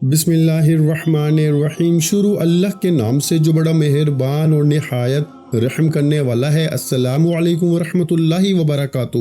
بسم اللہ الرحمن الرحیم۔ شروع اللہ کے نام سے جو بڑا مہربان اور نہایت رحم کرنے والا ہے۔ السلام علیکم ورحمۃ اللہ وبرکاتہ۔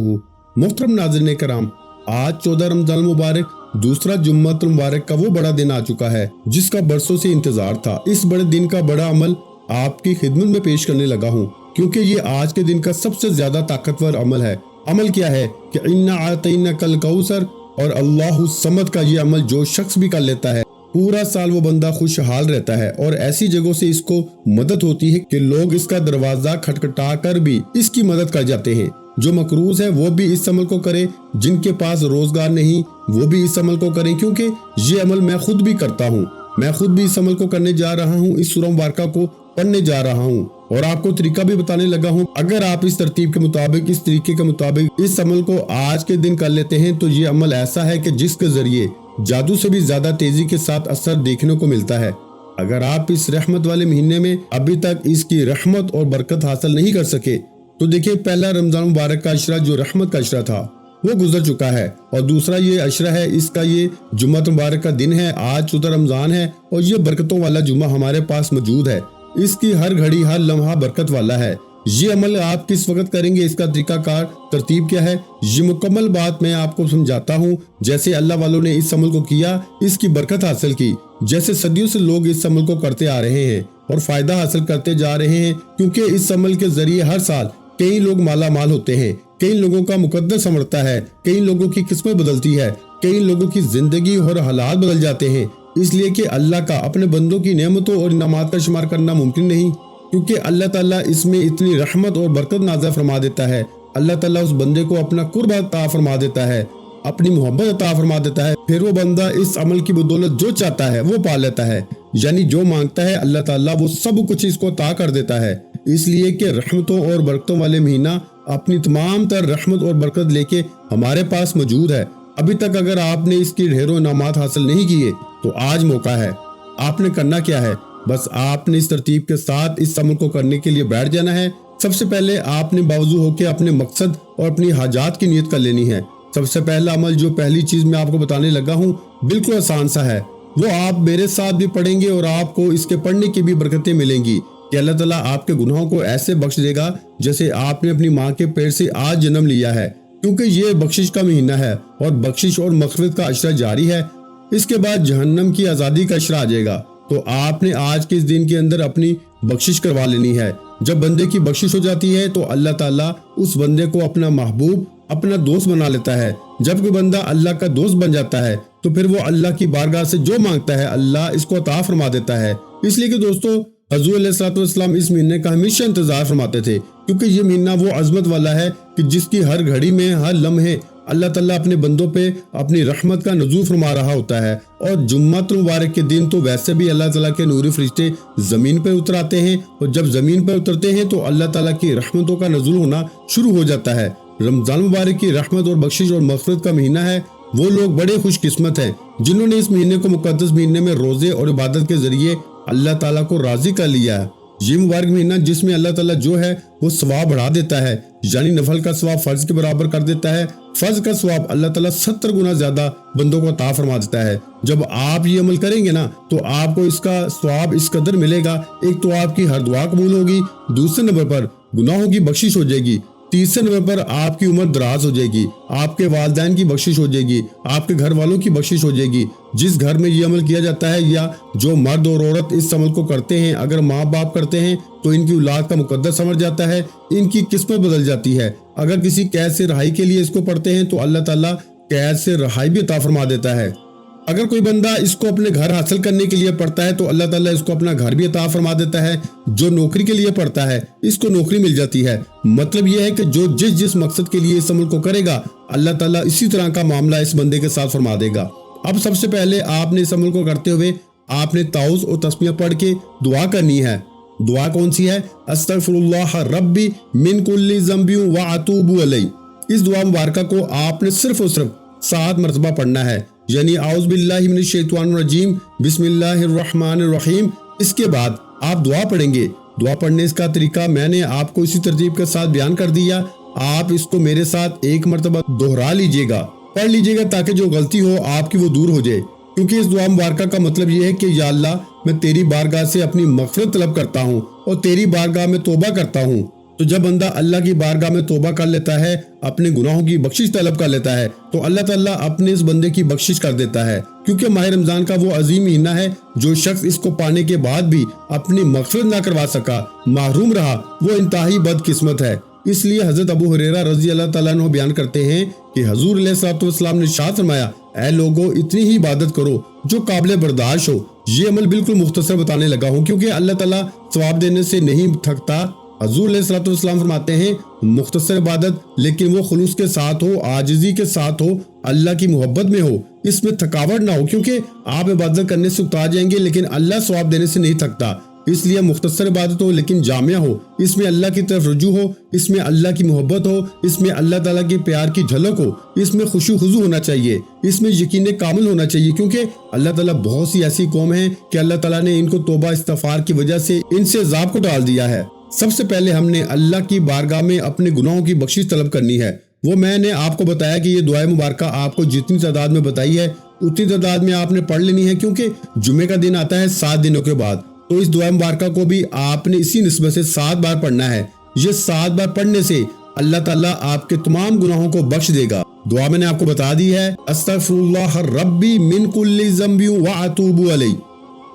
محترم ناظرین کرام، آج 14 رمضان المبارک دوسرا جمعہ المبارک کا وہ بڑا دن آ چکا ہے جس کا برسوں سے انتظار تھا۔ اس بڑے دن کا بڑا عمل آپ کی خدمت میں پیش کرنے لگا ہوں، کیونکہ یہ آج کے دن کا سب سے زیادہ طاقتور عمل ہے۔ عمل کیا ہے کہ اِنَّا أَعْطَيْنَاكَ الْكَوْثَرَ، اور اللہ الصمد کا یہ عمل جو شخص بھی کر لیتا ہے پورا سال وہ بندہ خوشحال رہتا ہے، اور ایسی جگہوں سے اس کو مدد ہوتی ہے کہ لوگ اس کا دروازہ کھٹکھٹا کر بھی اس کی مدد کر جاتے ہیں۔ جو مقروض ہے وہ بھی اس عمل کو کرے، جن کے پاس روزگار نہیں وہ بھی اس عمل کو کریں، کیونکہ یہ عمل میں خود بھی کرتا ہوں۔ میں خود بھی اس عمل کو کرنے جا رہا ہوں، اس سورہ مبارکہ کو پڑھنے جا رہا ہوں اور آپ کو طریقہ بھی بتانے لگا ہوں۔ اگر آپ اس ترتیب کے مطابق، اس طریقے کے مطابق اس عمل کو آج کے دن کر لیتے ہیں تو یہ عمل ایسا ہے کہ جس کے ذریعے جادو سے بھی زیادہ تیزی کے ساتھ اثر دیکھنے کو ملتا ہے۔ اگر آپ اس رحمت والے مہینے میں ابھی تک اس کی رحمت اور برکت حاصل نہیں کر سکے تو دیکھیں، پہلا رمضان مبارک کا عشرہ جو رحمت کا عشرہ تھا وہ گزر چکا ہے، اور دوسرا یہ عشرہ ہے، اس کا یہ جمعہ مبارک کا دن ہے، آج 14 رمضان ہے، اور یہ برکتوں والا جمعہ ہمارے پاس موجود ہے۔ اس کی ہر گھڑی ہر لمحہ برکت والا ہے۔ یہ عمل آپ کس وقت کریں گے، اس کا طریقہ کار ترتیب کیا ہے، یہ مکمل بات میں آپ کو سمجھاتا ہوں۔ جیسے اللہ والوں نے اس عمل کو کیا، اس کی برکت حاصل کی، جیسے صدیوں سے لوگ اس عمل کو کرتے آ رہے ہیں اور فائدہ حاصل کرتے جا رہے ہیں، کیونکہ اس عمل کے ذریعے ہر سال کئی لوگ مالا مال ہوتے ہیں، کئی لوگوں کا مقدر سنورتا ہے، کئی لوگوں کی قسمت بدلتی ہے، کئی لوگوں کی زندگی اور حالات بدل جاتے ہیں۔ اس لیے کہ اللہ کا اپنے بندوں کی نعمتوں اور انعامات کا شمار کرنا ممکن نہیں، کیونکہ اللہ تعالیٰ اس میں اتنی رحمت اور برکت نازل فرما دیتا ہے۔ اللہ تعالیٰ اس بندے کو اپنا قرب عطا فرما دیتا ہے، اپنی محبت عطا فرما دیتا ہے، پھر وہ بندہ اس عمل کی بدولت جو چاہتا ہے وہ پا لیتا ہے، یعنی جو مانگتا ہے اللہ تعالیٰ وہ سب کچھ اس کو عطا کر دیتا ہے۔ اس لیے کہ رحمتوں اور برکتوں والے مہینہ اپنی تمام تر رحمت اور برکت لے کے ہمارے پاس موجود ہے۔ ابھی تک اگر آپ نے اس کی ڈھیروں انعامات حاصل نہیں کیے تو آج موقع ہے۔ آپ نے کرنا کیا ہے، بس آپ نے اس ترتیب کے ساتھ اس عمل کو کرنے کے لیے بیٹھ جانا ہے۔ سب سے پہلے آپ نے باوضو ہو کے اپنے مقصد اور اپنی حاجات کی نیت کر لینی ہے۔ سب سے پہلا عمل جو پہلی چیز میں آپ کو بتانے لگا ہوں بالکل آسان سا ہے، وہ آپ میرے ساتھ بھی پڑھیں گے اور آپ کو اس کے پڑھنے کی بھی برکتیں ملیں گی کہ اللہ تعالیٰ آپ کے گناہوں کو ایسے بخش دے گا جیسے آپ نے اپنی ماں کے پیٹ سے آج جنم لیا ہے، کیونکہ یہ بخشش کا مہینہ ہے اور بخشش اور مغفرت کا عشرہ جاری ہے۔ اس کے بعد جہنم کی آزادی کا عشرہ آ جائے گا، تو آپ نے آج کے اس دن کے اندر اپنی بخشش کروا لینی ہے۔ جب بندے کی بخشش ہو جاتی ہے تو اللہ تعالیٰ اس بندے کو اپنا محبوب، اپنا دوست بنا لیتا ہے۔ جب کوئی بندہ اللہ کا دوست بن جاتا ہے تو پھر وہ اللہ کی بارگاہ سے جو مانگتا ہے اللہ اس کو عطا فرما دیتا ہے۔ اس لیے کہ دوستو، حضور علیہ الصلوۃ والسلام اس مہینے کا ہمیشہ انتظار فرماتے تھے، کیونکہ یہ مہینہ وہ عظمت والا ہے کہ جس کی ہر گھڑی میں، ہر لمحے اللہ تعالیٰ اپنے بندوں پہ اپنی رحمت کا نزول فرما رہا ہوتا ہے۔ اور جمعہ مبارک کے دن تو ویسے بھی اللہ تعالیٰ کے نوری فرشتے زمین پہ اتر آتے ہیں، اور جب زمین پہ اترتے ہیں تو اللہ تعالیٰ کی رحمتوں کا نزول ہونا شروع ہو جاتا ہے۔ رمضان مبارک کی رحمت اور بخشش اور مغفرت کا مہینہ ہے۔ وہ لوگ بڑے خوش قسمت ہیں جنہوں نے اس مہینے کو مقدس مہینے میں روزے اور عبادت کے ذریعے اللہ تعالیٰ کو راضی کر لیا ہے۔ یہ مبارک مہینہ جس میں اللہ تعالیٰ جو ہے وہ ثواب بڑھا دیتا ہے، یعنی نفل کا ثواب فرض کے برابر کر دیتا ہے، فرض کا ثواب اللہ تعالیٰ 70 گنا زیادہ بندوں کو عطا فرما دیتا ہے۔ جب آپ یہ عمل کریں گے نا تو آپ کو اس کا ثواب اس قدر ملے گا، ایک تو آپ کی ہر دعا قبول ہوگی، دوسرے نمبر پر گناہوں کی بخشش ہو جائے گی، تیسرے نمبر پر آپ کی عمر دراز ہو جائے گی، آپ کے والدین کی بخشش ہو جائے گی، آپ کے گھر والوں کی بخشش ہو جائے گی۔ جس گھر میں یہ عمل کیا جاتا ہے یا جو مرد اور عورت اس عمل کو کرتے ہیں، اگر ماں باپ کرتے ہیں تو ان کی اولاد کا مقدر سنور جاتا ہے، ان کی قسمت بدل جاتی ہے۔ اگر کسی قید سے رہائی کے لیے اس کو پڑھتے ہیں تو اللہ تعالیٰ قید سے رہائی بھی عطا فرما دیتا ہے۔ اگر کوئی بندہ اس کو اپنے گھر حاصل کرنے کے لیے پڑھتا ہے تو اللہ تعالیٰ اس کو اپنا گھر بھی عطا فرما دیتا ہے۔ جو نوکری کے لیے پڑھتا ہے اس کو نوکری مل جاتی ہے۔ مطلب یہ ہے کہ جو جس مقصد کے لیے اس عمل کو کرے گا اللہ تعالیٰ اسی طرح کا معاملہ اس بندے کے ساتھ فرما دے گا۔ اب سب سے پہلے آپ نے اس عمل کو کرتے ہوئے آپ نے تعوذ اور تسمیہ پڑھ کے دعا کرنی ہے۔ دعا کون سی ہے؟ استغفر اللہ ربی من کل ذنب واتوب الیہ۔ اس دعا مبارکہ کو آپ نے صرف اور صرف 7 مرتبہ پڑھنا ہے، یعنی اعوذ باللہ من الشیطان الرجیم بسم اللہ الرحمن الرحیم۔ اس کے بعد آپ دعا پڑھیں گے۔ دعا پڑھنے کا طریقہ میں نے آپ کو اسی ترتیب کے ساتھ بیان کر دیا۔ آپ اس کو میرے ساتھ 1 مرتبہ دہرا لیجئے گا، پڑھ لیجئے گا، تاکہ جو غلطی ہو آپ کی وہ دور ہو جائے۔ کیونکہ اس دعا مبارکہ کا مطلب یہ ہے کہ یا اللہ میں تیری بارگاہ سے اپنی مغفرت طلب کرتا ہوں اور تیری بارگاہ میں توبہ کرتا ہوں۔ تو جب بندہ اللہ کی بارگاہ میں توبہ کر لیتا ہے، اپنے گناہوں کی بخشش طلب کر لیتا ہے، تو اللہ تعالیٰ اپنے اس بندے کی بخشش کر دیتا ہے، کیونکہ ماہ رمضان کا وہ عظیم مہینہ ہے جو شخص اس کو پانے کے بعد بھی اپنی مغفرت نہ کروا سکا، محروم رہا، وہ انتہائی بد قسمت ہے۔ اس لیے حضرت ابو ہریرہ رضی اللہ تعالیٰ عنہ بیان کرتے ہیں کہ حضور علیہ الصلوۃ والسلام نے ارشاد فرمایا، اے لوگو اتنی ہی عبادت کرو جو قابل برداشت ہو۔ یہ عمل بالکل مختصر بتانے لگا ہوں کیونکہ اللہ تعالیٰ ثواب دینے سے نہیں تھکتا۔ حضور علیہ الصلوۃ والسلام فرماتے ہیں مختصر عبادت لیکن وہ خلوص کے ساتھ ہو، عاجزی کے ساتھ ہو، اللہ کی محبت میں ہو، اس میں تھکاوٹ نہ ہو، کیونکہ آپ عبادت کرنے سے اکتا جائیں گے لیکن اللہ ثواب دینے سے نہیں تھکتا۔ اس لیے مختصر عبادت ہو لیکن جامع ہو، اس میں اللہ کی طرف رجوع ہو، اس میں اللہ کی محبت ہو، اس میں اللہ تعالیٰ کے پیار کی جھلک ہو، اس میں خشوع خضوع ہونا چاہیے، اس میں یقین کامل ہونا چاہیے، کیونکہ اللہ تعالیٰ بہت سی ایسی قوم ہیں کہ اللہ تعالیٰ نے ان کو توبہ استغفار کی وجہ سے ان سے عذاب کو ڈال دیا ہے۔ سب سے پہلے ہم نے اللہ کی بارگاہ میں اپنے گناہوں کی بخشش طلب کرنی ہے۔ وہ میں نے آپ کو بتایا کہ یہ دعائے مبارکہ آپ کو جتنی تعداد میں بتائی ہے اتنی تعداد میں آپ نے پڑھ لینی ہے، کیونکہ جمعے کا دن آتا ہے 7 دنوں کے بعد، تو اس دعائے مبارکہ کو بھی آپ نے اسی نسبت سے 7 بار پڑھنا ہے۔ یہ 7 بار پڑھنے سے اللہ تعالیٰ آپ کے تمام گناہوں کو بخش دے گا۔ دعا میں نے آپ کو بتا دی ہے، استغفر اللہ ربی من کل ذنب واتوب الیہ،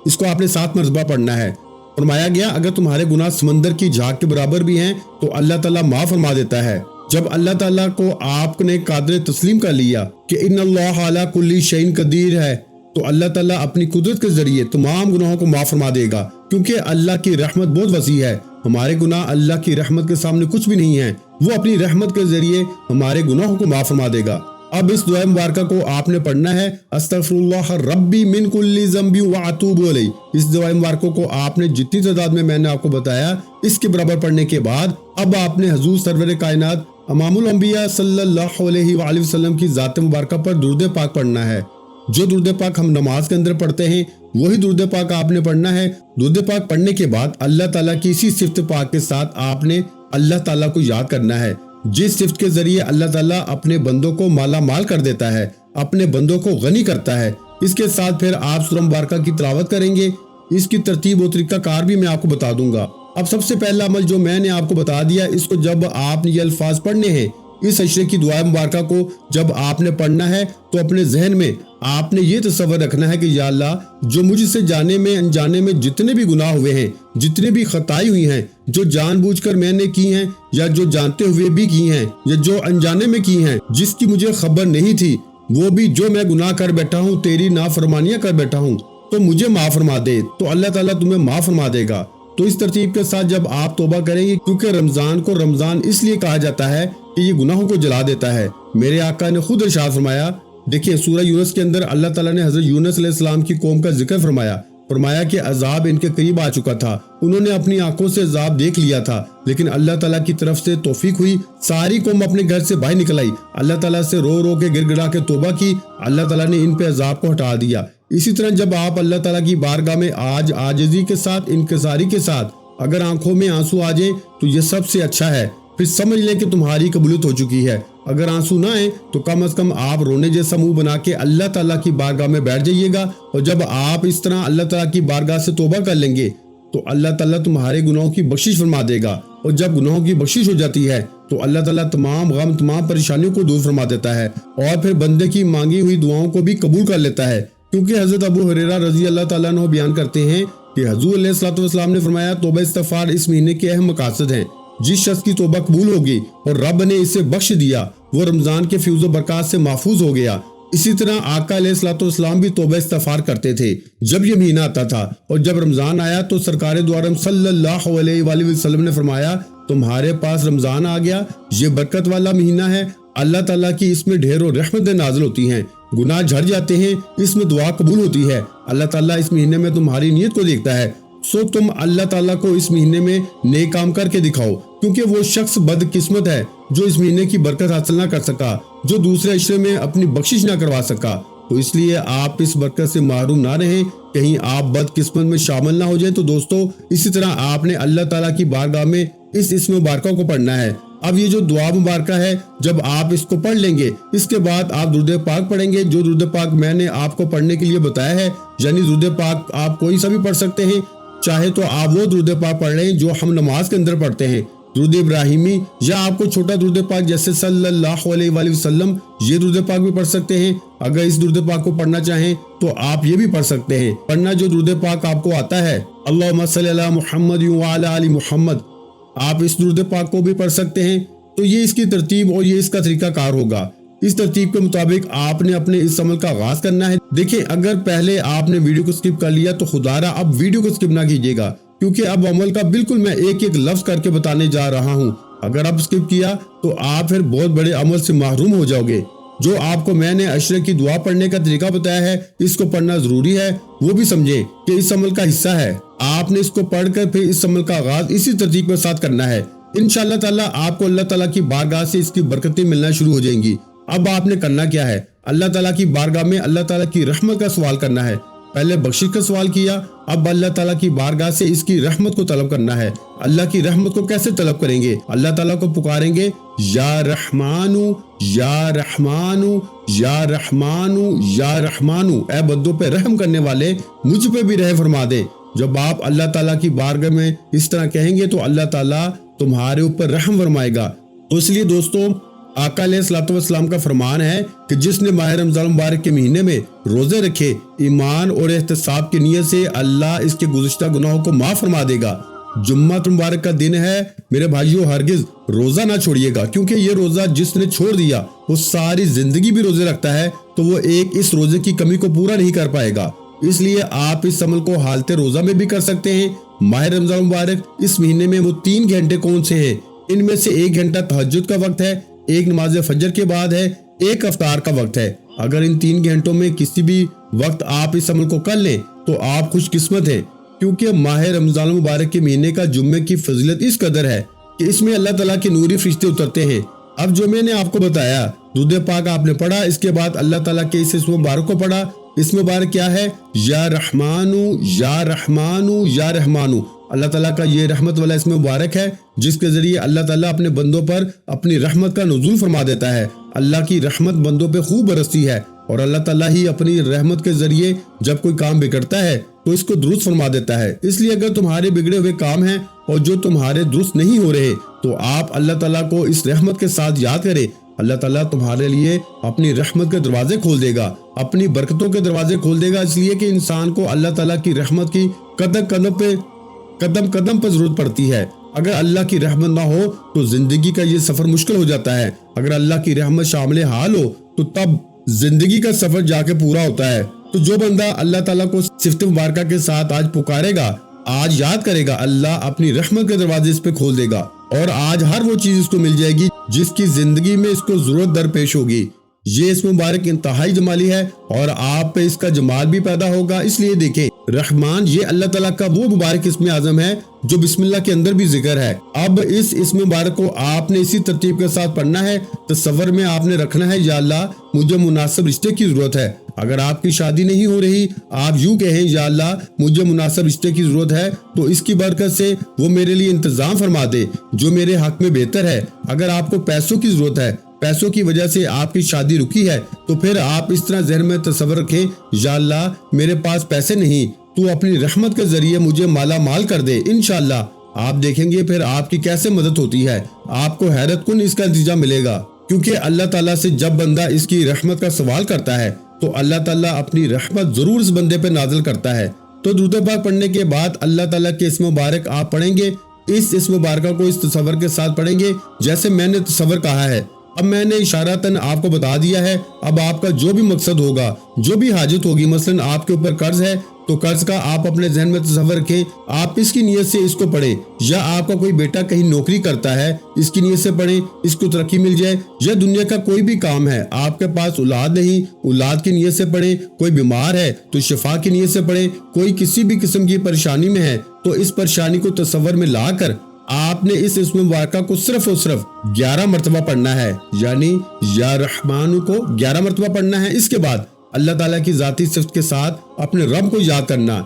اس کو آپ نے 7 مرتبہ پڑھنا ہے۔ فرمایا گیا اگر تمہارے گناہ سمندر کی جھاگ کے برابر بھی ہیں تو اللہ تعالیٰ معاف فرما دیتا ہے۔ جب اللہ تعالیٰ کو آپ نے قادر تسلیم کر لیا کہ ان اللہ علی کل شیء قدیر ہے، تو اللہ تعالیٰ اپنی قدرت کے ذریعے تمام گناہوں کو معاف فرما دے گا، کیونکہ اللہ کی رحمت بہت وسیع ہے۔ ہمارے گناہ اللہ کی رحمت کے سامنے کچھ بھی نہیں ہیں، وہ اپنی رحمت کے ذریعے ہمارے گناہوں کو معاف فرما دے گا۔ اب اس دعا مبارکہ کو آپ نے پڑھنا ہے، استغفر اللہ ربی من کل ذنب واتوب الیہ۔ اس دعا مبارکہ کو آپ نے جتنی تعداد میں نے آپ کو بتایا اس کے برابر پڑھنے کے بعد اب آپ نے حضور سرور کائنات امام الانبیاء صلی اللہ علیہ وآلہ وسلم کی ذات مبارکہ پر درود پاک پڑھنا ہے۔ جو درود پاک ہم نماز کے اندر پڑھتے ہیں وہی درود پاک آپ نے پڑھنا ہے۔ درود پاک پڑھنے کے بعد اللہ تعالیٰ کی اسی صفت پاک کے ساتھ آپ نے اللہ تعالیٰ کو یاد کرنا ہے، جس صفت کے ذریعے اللہ تعالیٰ اپنے بندوں کو مالا مال کر دیتا ہے، اپنے بندوں کو غنی کرتا ہے۔ اس کے ساتھ پھر آپ سورہ مبارکہ کی تلاوت کریں گے۔ اس کی ترتیب و طریقہ کار بھی میں آپ کو بتا دوں گا۔ اب سب سے پہلا عمل جو میں نے آپ کو بتا دیا، اس کو جب آپ نے یہ الفاظ پڑھنے ہیں، اس عشرے کی دعا مبارکہ کو جب آپ نے پڑھنا ہے تو اپنے ذہن میں آپ نے یہ تصور رکھنا ہے کہ یا اللہ جو مجھ سے جانے میں انجانے میں جتنے بھی گناہ ہوئے ہیں، جتنے بھی خطائیں ہوئی ہیں، جو جان بوجھ کر میں نے کی ہیں یا جو جانتے ہوئے بھی کی ہیں یا جو انجانے میں کی ہیں، جس کی مجھے خبر نہیں تھی، وہ بھی جو میں گناہ کر بیٹھا ہوں، تیری نافرمانیاں کر بیٹھا ہوں، تو مجھے معاف فرما دے، تو اللہ تعالیٰ تمہیں معاف فرما دے گا۔ تو اس ترتیب کے ساتھ جب آپ توبہ کریں گے، کیونکہ رمضان کو رمضان اس لیے کہا جاتا ہے کہ یہ گناہوں کو جلا دیتا ہے۔ میرے آقا نے خود ارشاد فرمایا، دیکھیے سورہ یونس کے اندر اللہ تعالیٰ نے حضرت یونس علیہ السلام کی قوم کا ذکر فرمایا کہ عذاب ان کے قریب آ چکا تھا، انہوں نے اپنی آنکھوں سے عذاب دیکھ لیا تھا، لیکن اللہ تعالیٰ کی طرف سے توفیق ہوئی، ساری قوم اپنے گھر سے باہر نکل آئی، اللہ تعالیٰ سے رو رو کے گر گڑا کے توبہ کی، اللہ تعالیٰ نے ان پہ عذاب کو ہٹا دیا۔ اسی طرح جب آپ اللہ تعالیٰ کی بارگاہ میں آج عاجزی کے ساتھ، انکساری کے ساتھ اگر آنکھوں میں آنسو آ جائیں تو یہ سب سے اچھا ہے، پھر سمجھ لیں کہ تمہاری قبولیت ہو چکی ہے۔ اگر آنسو نہ آئے تو کم از کم آپ رونے جیسا منہ بنا کے اللہ تعالیٰ کی بارگاہ میں بیٹھ جائیے گا، اور جب آپ اس طرح اللہ تعالیٰ کی بارگاہ سے توبہ کر لیں گے تو اللہ تعالیٰ تمہارے گناہوں کی بخشش فرما دے گا، اور جب گناہوں کی بخشش ہو جاتی ہے تو اللہ تعالیٰ تمام غم، تمام پریشانیوں کو دور فرما دیتا ہے، اور پھر بندے کی مانگی ہوئی دعاؤں کو بھی قبول کر لیتا ہے۔ کیونکہ حضرت ابو ہریرہ رضی اللہ تعالیٰ عنہ بیان کرتے ہیں کہ حضور علیہ الصلوۃ والسلام نے فرمایا توبہ استغفار اس مہینے کے اہم مقاصد ہیں۔ جس شخص کی توبہ قبول ہوگی اور رب نے اسے بخش دیا، وہ رمضان کے فیض و برکات سے محفوظ ہو گیا۔ اسی طرح آقا علیہ الصلوۃ والسلام بھی توبہ استغفار کرتے تھے جب یہ مہینہ آتا تھا، اور جب رمضان آیا تو سرکار دو عالم صلی اللہ علیہ وآلہ وسلم نے فرمایا تمہارے پاس رمضان آ گیا، یہ برکت والا مہینہ ہے، اللہ تعالیٰ کی اس میں ڈھیر و رحمتیں نازل ہوتی ہیں، گناہ جھڑ جاتے ہیں، اس میں دعا قبول ہوتی ہے، اللہ تعالیٰ اس مہینے میں تمہاری نیت کو دیکھتا ہے، سو تم اللہ تعالیٰ کو اس مہینے میں نیک کام کر کے دکھاؤ، کیونکہ وہ شخص بد قسمت ہے جو اس مہینے کی برکت حاصل نہ کر سکا، جو دوسرے عشرے میں اپنی بخشش نہ کروا سکا۔ تو اس لیے آپ اس برکت سے محروم نہ رہیں، کہیں آپ بد قسمت میں شامل نہ ہو جائیں۔ تو دوستو اسی طرح آپ نے اللہ تعالیٰ کی بارگاہ میں اس اسم مبارکہ کو پڑھنا ہے، اب یہ جو دعا مبارکہ ہے جب آپ اس کو پڑھ لیں گے اس کے بعد آپ درود پاک پڑھیں گے، جو درود پاک میں نے آپ کو پڑھنے کے لیے بتایا ہے، یعنی درود پاک آپ کوئی سا بھی پڑھ سکتے ہیں، چاہے تو آپ وہ درود پاک پڑھ لیں جو ہم نماز کے اندر پڑھتے ہیں، درود ابراہیمی، یا آپ کو چھوٹا درود پاک جیسے صلی اللہ علیہ وآلہ وسلم یہ درود پاک بھی پڑھ سکتے ہیں۔ اگر اس درود پاک کو پڑھنا چاہیں تو آپ یہ بھی پڑھ سکتے ہیں۔ پڑھنا جو درود پاک آپ کو آتا ہے، اللہم صلی علی محمد وعلی آل محمد، آپ اس درود پاک کو بھی پڑھ سکتے ہیں۔ تو یہ اس کی ترتیب اور یہ اس کا طریقہ کار ہوگا۔ اس ترتیب کے مطابق آپ نے اپنے اس عمل کا آغاز کرنا ہے۔ دیکھیں، اگر پہلے آپ نے ویڈیو کو سکپ کر لیا تو خدا را اب ویڈیو کو سکپ نہ کیجیے گا، کیونکہ اب عمل کا بالکل میں ایک ایک لفظ کر کے بتانے جا رہا ہوں۔ اگر آپ سکپ کیا تو آپ پھر بہت بڑے عمل سے محروم ہو جاؤ گے۔ جو آپ کو میں نے عشرے کی دعا پڑھنے کا طریقہ بتایا ہے، اس کو پڑھنا ضروری ہے، وہ بھی سمجھیں کہ اس عمل کا حصہ ہے۔ آپ نے اس کو پڑھ کر پھر اس عمل کا آغاز اسی ترتیب کے ساتھ کرنا ہے۔ انشاءاللہ تعالیٰ آپ کو اللہ تعالیٰ کی بارگاہ سے اس کی برکتیں ملنا شروع ہو جائیں گی۔ اب آپ نے کرنا کیا ہے؟ اللہ تعالیٰ کی بارگاہ میں اللہ تعالیٰ کی رحمت کا سوال کرنا ہے۔ پہلے بخشش کا سوال کیا، اب اللہ تعالیٰ کی بارگاہ سے اس کی رحمت کو طلب کرنا ہے۔ اللہ کی رحمت کو کیسے طلب کریں گے؟ اللہ تعالیٰ کو پکاریں گے، یا رحمانو یا رحمانو یا رحمانو یا رحمانو، اے بندوں پہ رحم کرنے والے مجھ پہ بھی رحم فرما دے۔ جب آپ اللہ تعالیٰ کی بارگاہ میں اس طرح کہیں گے تو اللہ تعالیٰ تمہارے اوپر رحم فرمائے گا۔ تو اس لیے دوستوں، آقا علیہ الصلوۃ والسلام کا فرمان ہے کہ جس نے ماہ رمضان مبارک کے مہینے میں روزے رکھے ایمان اور احتساب کی نیت سے، اللہ اس کے گزشتہ گناہوں کو معاف فرما دے گا۔ جمعہ مبارک کا دن ہے میرے بھائیوں، ہرگز روزہ نہ چھوڑیے گا، کیونکہ یہ روزہ جس نے چھوڑ دیا وہ ساری زندگی بھی روزے رکھتا ہے تو وہ ایک اس روزے کی کمی کو پورا نہیں کر پائے گا۔ اس لیے آپ اس عمل کو حالت روزہ میں بھی کر سکتے ہیں۔ ماہ رمضان مبارک اس مہینے میں وہ 3 گھنٹے کون سے ہیں؟ ان میں سے 1 گھنٹہ تہجد کا وقت ہے، 1 نماز فجر کے بعد ہے، 1 افطار کا وقت ہے۔ اگر ان 3 گھنٹوں میں کسی بھی وقت آپ اس عمل کو کر لیں تو آپ خوش قسمت ہیں، کیونکہ ماہ رمضان مبارک کے مہینے کا جمعے کی فضیلت اس قدر ہے کہ اس میں اللہ تعالیٰ کے نوری فرشتے اترتے ہیں۔ اب جو میں نے آپ کو بتایا، درود پاک آپ نے پڑھا، اس کے بعد اللہ تعالیٰ کے اس اسم مبارک کو پڑھا۔ اس مبارک کیا ہے؟ یا رحمانو یا رحمانو یا رحمانو، اللہ تعالیٰ کا یہ رحمت والا اسم مبارک ہے جس کے ذریعے اللہ تعالیٰ اپنے بندوں پر اپنی رحمت کا نزول فرما دیتا ہے۔ اللہ کی رحمت بندوں پہ خوب برستی ہے اور اللہ تعالیٰ ہی اپنی رحمت کے ذریعے جب کوئی کام بگڑتا ہے تو اس کو درست فرما دیتا ہے۔ اس لیے اگر تمہارے بگڑے ہوئے کام ہیں اور جو تمہارے درست نہیں ہو رہے تو آپ اللہ تعالیٰ کو اس رحمت کے ساتھ یاد کریں، اللہ تعالیٰ تمہارے لیے اپنی رحمت کے دروازے کھول دے گا، اپنی برکتوں کے دروازے کھول دے گا۔ اس لیے کہ انسان کو اللہ تعالیٰ کی رحمت کی قدم قدم پہ ضرورت پڑتی ہے۔ اگر اللہ کی رحمت نہ ہو تو زندگی کا یہ سفر مشکل ہو جاتا ہے، اگر اللہ کی رحمت شامل حال ہو تو تب زندگی کا سفر جا کے پورا ہوتا ہے۔ تو جو بندہ اللہ تعالیٰ کو صفت مبارکہ کے ساتھ آج پکارے گا، آج یاد کرے گا، اللہ اپنی رحمت کے دروازے اس پہ کھول دے گا اور آج ہر وہ چیز اس کو مل جائے گی جس کی زندگی میں اس کو ضرورت درپیش ہوگی۔ یہ اسم مبارک انتہائی جمالی ہے اور آپ پہ اس کا جمال بھی پیدا ہوگا۔ اس لیے دیکھیں، رحمان یہ اللہ تعالیٰ کا وہ مبارک اسم اعظم ہے جو بسم اللہ کے اندر بھی ذکر ہے۔ اب اس اسم مبارک کو آپ نے اسی ترتیب کے ساتھ پڑھنا ہے۔ تصور میں آپ نے رکھنا ہے، یا اللہ مجھے مناسب رشتے کی ضرورت ہے۔ اگر آپ کی شادی نہیں ہو رہی، آپ یوں کہیں، یا اللہ مجھے مناسب رشتے کی ضرورت ہے تو اس کی برکت سے وہ میرے لیے انتظام فرما دے جو میرے حق میں بہتر ہے۔ اگر آپ کو پیسوں کی ضرورت ہے، پیسوں کی وجہ سے آپ کی شادی رکی ہے، تو پھر آپ اس طرح ذہن میں تصور رکھیں، یا اللہ میرے پاس پیسے نہیں، تو اپنی رحمت کے ذریعے مجھے مالا مال کر دے۔ انشاءاللہ آپ دیکھیں گے پھر آپ کی کیسے مدد ہوتی ہے، آپ کو حیرت کن اس کا نتیجہ ملے گا۔ کیونکہ اللہ تعالیٰ سے جب بندہ اس کی رحمت کا سوال کرتا ہے تو اللہ تعالیٰ اپنی رحمت ضرور اس بندے پہ نازل کرتا ہے۔ تو درود پاک پڑھنے کے بعد اللہ تعالیٰ کے اسم مبارک آپ پڑھیں گے، اس اسم مبارکہ کو اس تصور کے ساتھ پڑھیں گے جیسے میں نے تصور کہا ہے۔ اب میں نے اشارتاً آپ کو بتا دیا ہے۔ اب آپ کا جو بھی مقصد ہوگا، جو بھی حاجت ہوگی، مثلاً آپ کے اوپر قرض ہے تو قرض کا آپ اپنے ذہن میں تصور رکھیں، آپ اس کی نیت سے اس کو پڑھیں، یا آپ کا کوئی بیٹا کہیں نوکری کرتا ہے، اس کی نیت سے پڑھیں، اس کو ترقی مل جائے، یا دنیا کا کوئی بھی کام ہے، آپ کے پاس اولاد نہیں، اولاد کی نیت سے پڑھیں، کوئی بیمار ہے تو شفا کی نیت سے پڑھیں، کوئی کسی بھی قسم کی پریشانی میں ہے تو اس پریشانی کو تصور میں لا کر آپ نے اس اسم مبارکہ کو صرف اور صرف 11 مرتبہ پڑھنا ہے، یعنی یا رحمان کو 11 مرتبہ پڑھنا ہے۔ اس کے بعد اللہ تعالیٰ کی ذاتی صفت کے ساتھ اپنے رب کو یاد کرنا۔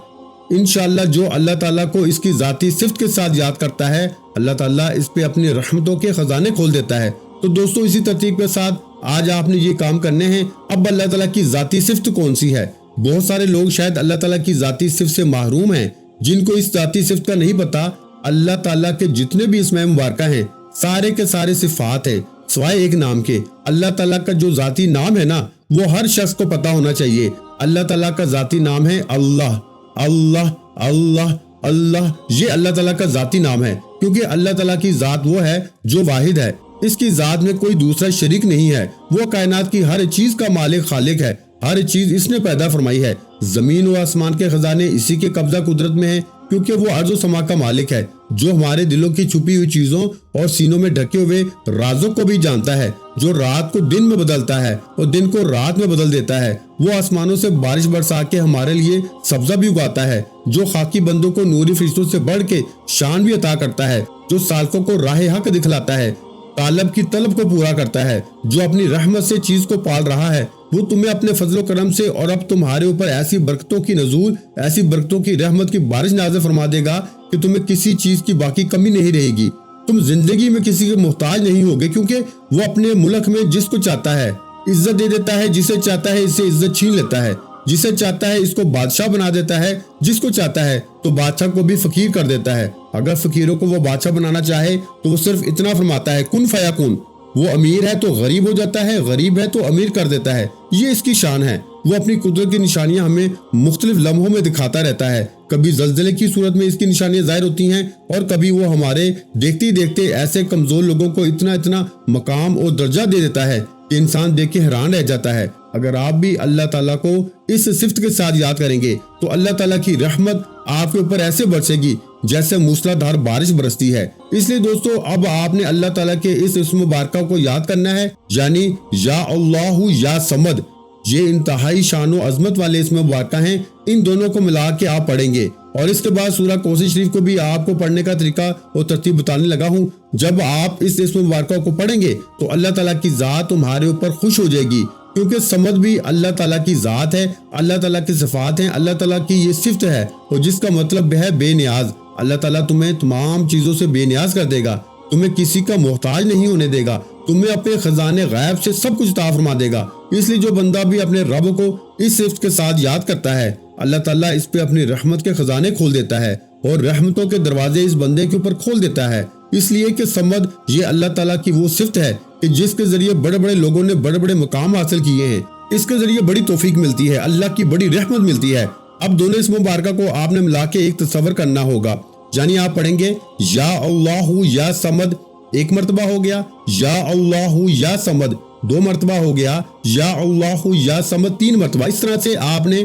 انشاءاللہ جو اللہ تعالیٰ کو اس کی ذاتی صفت کے ساتھ یاد کرتا ہے، اللہ تعالیٰ اس پہ اپنی رحمتوں کے خزانے کھول دیتا ہے۔ تو دوستو اسی ترتیب کے ساتھ آج آپ نے یہ کام کرنے ہیں۔ اب اللہ تعالیٰ کی ذاتی صفت کون سی ہے؟ بہت سارے لوگ شاید اللہ تعالیٰ کی ذاتی صفت سے محروم ہیں، جن کو اس ذاتی صفت کا نہیں پتا۔ اللہ تعالیٰ کے جتنے بھی اسماء مبارکہ ہیں سارے کے سارے صفات ہیں سوائے ایک نام کے۔ اللہ تعالیٰ کا جو ذاتی نام ہے نا وہ ہر شخص کو پتا ہونا چاہیے۔ اللہ تعالیٰ کا ذاتی نام ہے اللہ، اللہ اللہ اللہ۔ یہ اللہ تعالیٰ کا ذاتی نام ہے، کیونکہ اللہ تعالیٰ کی ذات وہ ہے جو واحد ہے، اس کی ذات میں کوئی دوسرا شریک نہیں ہے۔ وہ کائنات کی ہر چیز کا مالک خالق ہے، ہر چیز اس نے پیدا فرمائی ہے۔ زمین و آسمان کے خزانے اسی کے قبضہ قدرت میں ہیں، کیونکہ وہ ارض و سما کا مالک ہے، جو ہمارے دلوں کی چھپی ہوئی چیزوں اور سینوں میں ڈھکے ہوئے رازوں کو بھی جانتا ہے، جو رات کو دن میں بدلتا ہے اور دن کو رات میں بدل دیتا ہے۔ وہ آسمانوں سے بارش برسا کے ہمارے لیے سبزہ بھی اگاتا ہے، جو خاکی بندوں کو نوری فرشتوں سے بڑھ کے شان بھی عطا کرتا ہے، جو سالکوں کو راہ حق دکھلاتا ہے، طالب کی طلب کو پورا کرتا ہے، جو اپنی رحمت سے چیز کو پال رہا ہے۔ وہ تمہیں اپنے فضل و کرم سے اور اب تمہارے اوپر ایسی برکتوں کی نزول، ایسی برکتوں کی رحمت کی بارش نازل فرما دے گا کہ تمہیں کسی چیز کی باقی کمی نہیں رہے گی۔ تم زندگی میں کسی کے محتاج نہیں ہوگے، کیونکہ وہ اپنے ملک میں جس کو چاہتا ہے عزت دے دیتا ہے، جسے چاہتا ہے اس سے عزت چھین لیتا ہے، جسے چاہتا ہے اس کو بادشاہ بنا دیتا ہے، جس کو چاہتا ہے تو بادشاہ کو بھی فقیر کر دیتا ہے۔ اگر فقیروں کو وہ بادشاہ بنانا چاہے تو وہ صرف اتنا فرماتا ہے کن فیکون۔ وہ امیر ہے تو غریب ہو جاتا ہے، غریب ہے تو امیر کر دیتا ہے۔ یہ اس کی شان ہے۔ وہ اپنی قدرت کی نشانیاں ہمیں مختلف لمحوں میں دکھاتا رہتا ہے۔ کبھی زلزلے کی صورت میں اس کی نشانیاں ظاہر ہوتی ہیں، اور کبھی وہ ہمارے دیکھتے دیکھتے ایسے کمزور لوگوں کو اتنا مقام اور درجہ دے دیتا ہے کہ انسان دیکھ کے حیران رہ جاتا ہے۔ اگر آپ بھی اللہ تعالیٰ کو اس صفت کے ساتھ یاد کریں گے تو اللہ تعالیٰ کی رحمت آپ کے اوپر ایسے برسے گی جیسے موسلا دھار بارش برستی ہے۔ اس لیے دوستو اب آپ نے اللہ تعالیٰ کے اس اسم مبارکہ کو یاد کرنا ہے، یعنی یا اللہ یا صمد۔ یہ انتہائی شان و عظمت والے اسم مبارکہ ہیں، ان دونوں کو ملا کے آپ پڑھیں گے۔ اور اس کے بعد سورہ کوثر شریف کو بھی آپ کو پڑھنے کا طریقہ اور ترتیب بتانے لگا ہوں۔ جب آپ اس اسم مبارکہ کو پڑھیں گے تو اللہ تعالیٰ کی ذات تمہارے اوپر خوش ہو جائے گی، کیونکہ صمد بھی اللہ تعالیٰ کی ذات ہے، اللہ تعالیٰ کی صفات ہیں، اللہ تعالیٰ کی یہ صفت ہے، اور جس کا مطلب ہے بے نیاز۔ اللہ تعالیٰ تمہیں تمام چیزوں سے بے نیاز کر دے گا، تمہیں کسی کا محتاج نہیں ہونے دے گا، تمہیں اپنے خزانے غیب سے سب کچھ عطا فرما دے گا۔ اس لیے جو بندہ بھی اپنے رب کو اس صفت کے ساتھ یاد کرتا ہے، اللہ تعالیٰ اس پہ اپنی رحمت کے خزانے کھول دیتا ہے اور رحمتوں کے دروازے اس بندے کے اوپر کھول دیتا ہے۔ اس لیے کہ صمد یہ اللہ تعالیٰ کی وہ صفت ہے کہ جس کے ذریعے بڑے بڑے لوگوں نے بڑے بڑے مقام حاصل کیے ہیں، اس کے ذریعے بڑی توفیق ملتی ہے، اللہ کی بڑی رحمت ملتی ہے۔ اب دونوں اسم مبارکہ کو آپ نے ملا کے ایک تصور کرنا ہوگا، یعنی آپ پڑھیں گے یا اللہ یا صمد ایک مرتبہ ہو گیا، یا اللہ یا صمد دو مرتبہ ہو گیا، یا اللہ یا صمد تین مرتبہ۔ اس طرح سے آپ نے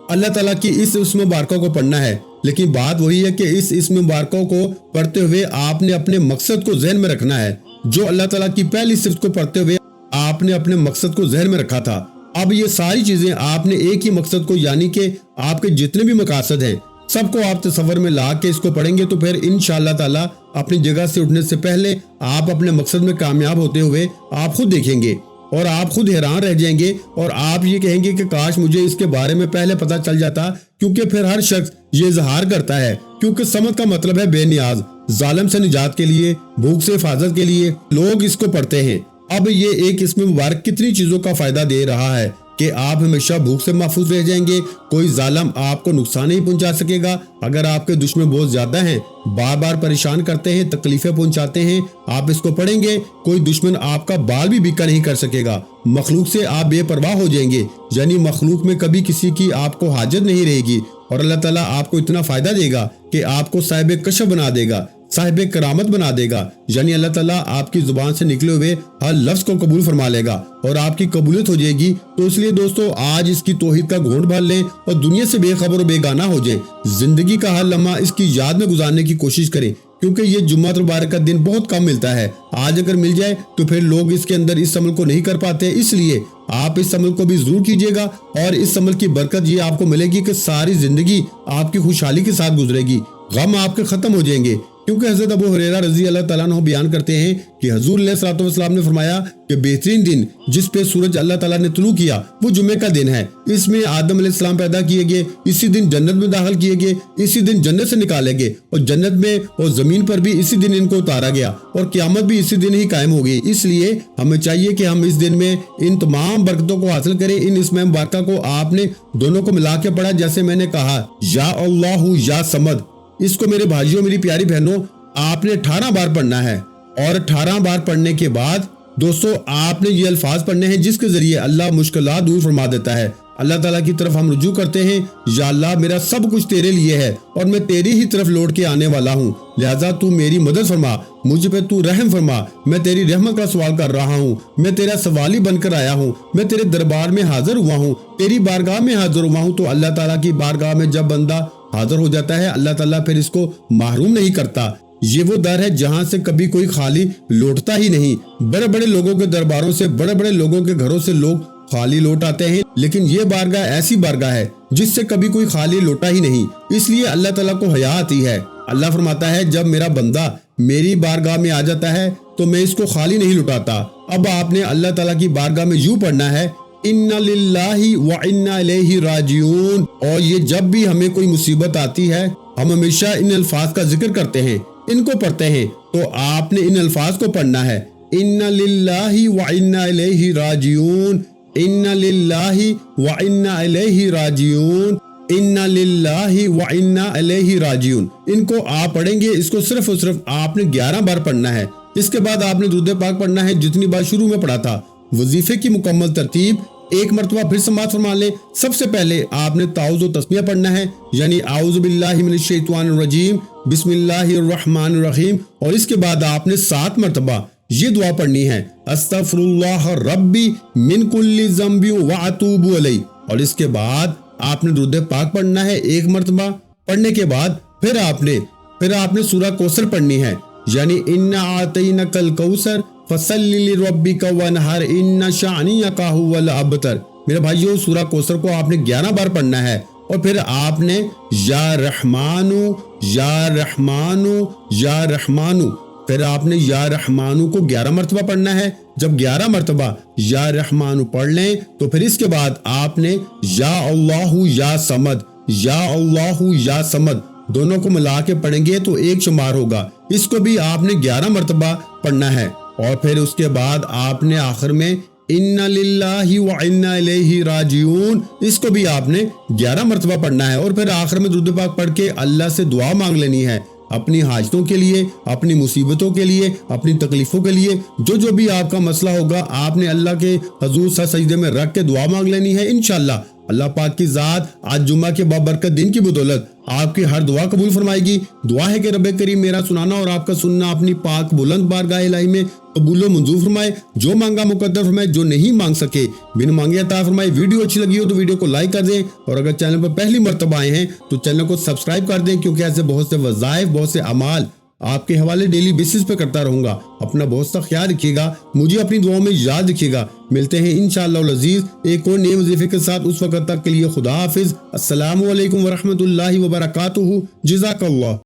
اللہ تعالیٰ کی اس اسم مبارکہ کو پڑھنا ہے۔ لیکن بات وہی ہے کہ اس اسم مبارکہ کو پڑھتے ہوئے آپ نے اپنے مقصد کو ذہن میں رکھنا ہے، جو اللہ تعالیٰ کی پہلی صفت کو پڑھتے ہوئے آپ نے اپنے مقصد کو ذہن میں رکھا تھا۔ اب یہ ساری چیزیں آپ نے ایک ہی مقصد کو، یعنی کہ آپ کے جتنے بھی مقاصد ہیں سب کو آپ تصور میں لا کے اس کو پڑھیں گے تو پھر انشاءاللہ تعالیٰ اپنی جگہ سے اٹھنے سے پہلے آپ اپنے مقصد میں کامیاب ہوتے ہوئے آپ خود دیکھیں گے، اور آپ خود حیران رہ جائیں گے، اور آپ یہ کہیں گے کہ کاش مجھے اس کے بارے میں پہلے پتہ چل جاتا، کیونکہ پھر ہر شخص یہ اظہار کرتا ہے، کیونکہ صمد کا مطلب ہے بے نیاز، ظالم سے نجات کے لیے، بھوک سے حفاظت کے لیے لوگ اس کو پڑھتے ہیں۔ اب یہ ایک اسم مبارک کتنی چیزوں کا فائدہ دے رہا ہے کہ آپ ہمیشہ بھوک سے محفوظ رہ جائیں گے، کوئی ظالم آپ کو نقصان نہیں پہنچا سکے گا۔ اگر آپ کے دشمن بہت زیادہ ہیں، بار بار پریشان کرتے ہیں، تکلیفیں پہنچاتے ہیں، آپ اس کو پڑھیں گے، کوئی دشمن آپ کا بال بھی بیکا نہیں کر سکے گا۔ مخلوق سے آپ بے پرواہ ہو جائیں گے، یعنی مخلوق میں کبھی کسی کی آپ کو حاجت نہیں رہے گی، اور اللہ تعالیٰ آپ کو اتنا فائدہ دے گا کہ آپ کو صاحب کشف بنا دے گا، صاحب کرامت بنا دے گا، یعنی اللہ تعالیٰ آپ کی زبان سے نکلے ہوئے ہر لفظ کو قبول فرما لے گا اور آپ کی قبولیت ہو جائے گی۔ تو اس لیے دوستو آج اس کی توحید کا گھونٹ بھر لیں اور دنیا سے بے خبر و بے گانہ ہو جائیں۔ زندگی کا ہر لمحہ اس کی یاد میں گزارنے کی کوشش کریں، کیونکہ یہ جمعہ مبارک کا دن بہت کم ملتا ہے۔ آج اگر مل جائے تو پھر لوگ اس کے اندر اس عمل کو نہیں کر پاتے، اس لیے آپ اس عمل کو بھی ضرور کیجیے گا، اور اس عمل کی برکت یہ آپ کو ملے گی کہ ساری زندگی آپ کی خوشحالی کے ساتھ گزرے گی، غم آپ کے ختم ہو جائیں گے۔ کیونکہ حضرت ابو ہریرہ رضی اللہ تعالیٰ عنہ بیان کرتے ہیں کہ حضور علیہ الصلوۃ والسلام نے فرمایا کہ بہترین دن جس پہ سورج اللہ تعالیٰ نے طلوع کیا وہ جمعے کا دن ہے۔ اس میں آدم علیہ السلام پیدا کیے گئے، اسی دن جنت میں داخل کیے گئے، اسی دن جنت سے نکالے گئے، اور جنت میں اور زمین پر بھی اسی دن ان کو اتارا گیا، اور قیامت بھی اسی دن ہی قائم ہوگی۔ اس لیے ہمیں چاہیے کہ ہم اس دن میں ان تمام برکتوں کو حاصل کریں۔ ان اسم مبارکہ کو آپ نے دونوں کو ملا کے پڑھا، جیسے میں نے کہا یا اللہ یا صمد۔ اس کو میرے بھائیوں میری پیاری بہنوں آپ نے 18 بار پڑھنا ہے، اور 18 بار پڑھنے کے بعد دوستو آپ نے یہ الفاظ پڑھنے ہیں جس کے ذریعے اللہ مشکلات دور فرما دیتا ہے۔ اللہ تعالیٰ کی طرف ہم رجوع کرتے ہیں، یا اللہ میرا سب کچھ تیرے لیے ہے اور میں تیری ہی طرف لوٹ کے آنے والا ہوں، لہٰذا تو میری مدد فرما، مجھ پہ تو رحم فرما، میں تیری رحمت کا سوال کر رہا ہوں، میں تیرا سوالی بن کر آیا ہوں، میں تیرے دربار میں حاضر ہوا ہوں، تیری بارگاہ میں حاضر ہوا ہوں۔ تو اللہ تعالیٰ کی بارگاہ میں جب بندہ حاضر ہو جاتا ہے، اللہ تعالیٰ پھر اس کو محروم نہیں کرتا۔ یہ وہ در ہے جہاں سے کبھی کوئی خالی لوٹتا ہی نہیں۔ بڑے بڑے لوگوں کے درباروں سے، بڑے بڑے لوگوں کے گھروں سے لوگ خالی لوٹ آتے ہیں، لیکن یہ بارگاہ ایسی بارگاہ ہے جس سے کبھی کوئی خالی لوٹا ہی نہیں۔ اس لیے اللہ تعالیٰ کو حیا آتی ہے۔ اللہ فرماتا ہے جب میرا بندہ میری بارگاہ میں آ جاتا ہے تو میں اس کو خالی نہیں لٹاتا۔ اب آپ نے اللہ تعالیٰ کی بارگاہ میں یوں پڑھنا ہے اِنَّ لِلَّهِ وَإِنَّا إِلَيْهِ راجعون۔ اور یہ جب بھی ہمیں کوئی مصیبت آتی ہے ہم ہمیشہ ان الفاظ کا ذکر کرتے ہیں، ان کو پڑھتے ہیں، تو آپ نے ان الفاظ کو پڑھنا ہے اِنَّ لِلَّهِ وَإِنَّا إِلَيْهِ راجعون، اِنَّ لِلَّهِ وَإِنَّا إِلَيْهِ راجعون، اِنَّ لِلَّهِ وَإِنَّا إِلَيْهِ راجعون۔ ان کو آپ پڑھیں گے، اس کو صرف اور صرف آپ نے 11 بار پڑھنا ہے۔ اس کے بعد آپ نے درود پاک پڑھنا ہے جتنی بار شروع میں پڑھا تھا۔ وظیفے کی مکمل ترتیب ایک مرتبہ پھر سماعت فرما لیں۔ سب سے پہلے آپ نے تعوذ و تسمیہ پڑھنا ہے، یعنی اعوذ باللہ من الشیطان الرجیم، بسم اللہ الرحمن الرحیم، اور اس کے بعد آپ نے 7 مرتبہ یہ دعا پڑھنی ہے استغفر اللہ ربی من کل ذنب واتوب الیہ، اور اس کے بعد آپ نے درود پاک پڑھنا ہے 1 مرتبہ۔ پڑھنے کے بعد پھر آپ نے سورہ کوثر پڑھنی ہے، یعنی انا اعطینک الکوثر فصلی لربک وانحر ان شانئک هو الابتر۔ میرے بھائیو سورہ کوثر کو آپ نے 11 بار پڑھنا ہے، اور پھر آپ نے یا رحمانو یا رحمانو یا رحمانو، پھر آپ نے یا رحمانو کو 11 مرتبہ پڑھنا ہے۔ جب 11 مرتبہ یا رحمانو پڑھ لیں تو پھر اس کے بعد آپ نے یا اللہ یا صمد، یا اللہ یا صمد دونوں کو ملا کے پڑھیں گے تو 1 شمار ہوگا۔ اس کو بھی آپ نے 11 مرتبہ پڑھنا ہے، اور پھر اس کے بعد آپ نے آخر میں اِنَّ لِلَّهِ وَإِنَّا إِلَيْهِ راجعون، اس کو بھی آپ نے 11 مرتبہ پڑھنا ہے، اور پھر آخر میں درود پاک پڑھ کے اللہ سے دعا مانگ لینی ہے، اپنی حاجتوں کے لیے، اپنی مصیبتوں کے لیے، اپنی تکلیفوں کے لیے، جو بھی آپ کا مسئلہ ہوگا آپ نے اللہ کے حضور سجدے میں رکھ کے دعا مانگ لینی ہے۔ انشاءاللہ اللہ پاک کی ذات آج جمعہ کے بابرکت دن کی بدولت آپ کی ہر دعا قبول فرمائے گی۔ دعا ہے کہ رب کریم میرا سنانا اور آپ کا سننا اپنی پاک بلند بارگاہ الہی میں قبول و منظور فرمائے، جو مانگا مقدر فرمائے، جو نہیں مانگ سکے بن مانگے عطا فرمائے۔ ویڈیو اچھی لگی ہو تو ویڈیو کو لائک کر دیں، اور اگر چینل پر پہلی مرتبہ آئے ہیں تو چینل کو سبسکرائب کر دیں، کیونکہ ایسے بہت سے وظائف، بہت سے اعمال آپ کے حوالے ڈیلی بیسس پہ کرتا رہوں گا۔ اپنا بہت سا خیال رکھیے گا، مجھے اپنی دعاؤں میں یاد رکھیے گا۔ ملتے ہیں انشاءاللہ العزیز ایک اور نئے وظیفے کے ساتھ، اس وقت تک کے لیے خدا حافظ۔ السلام علیکم ورحمۃ اللہ وبرکاتہ۔ جزاک اللہ۔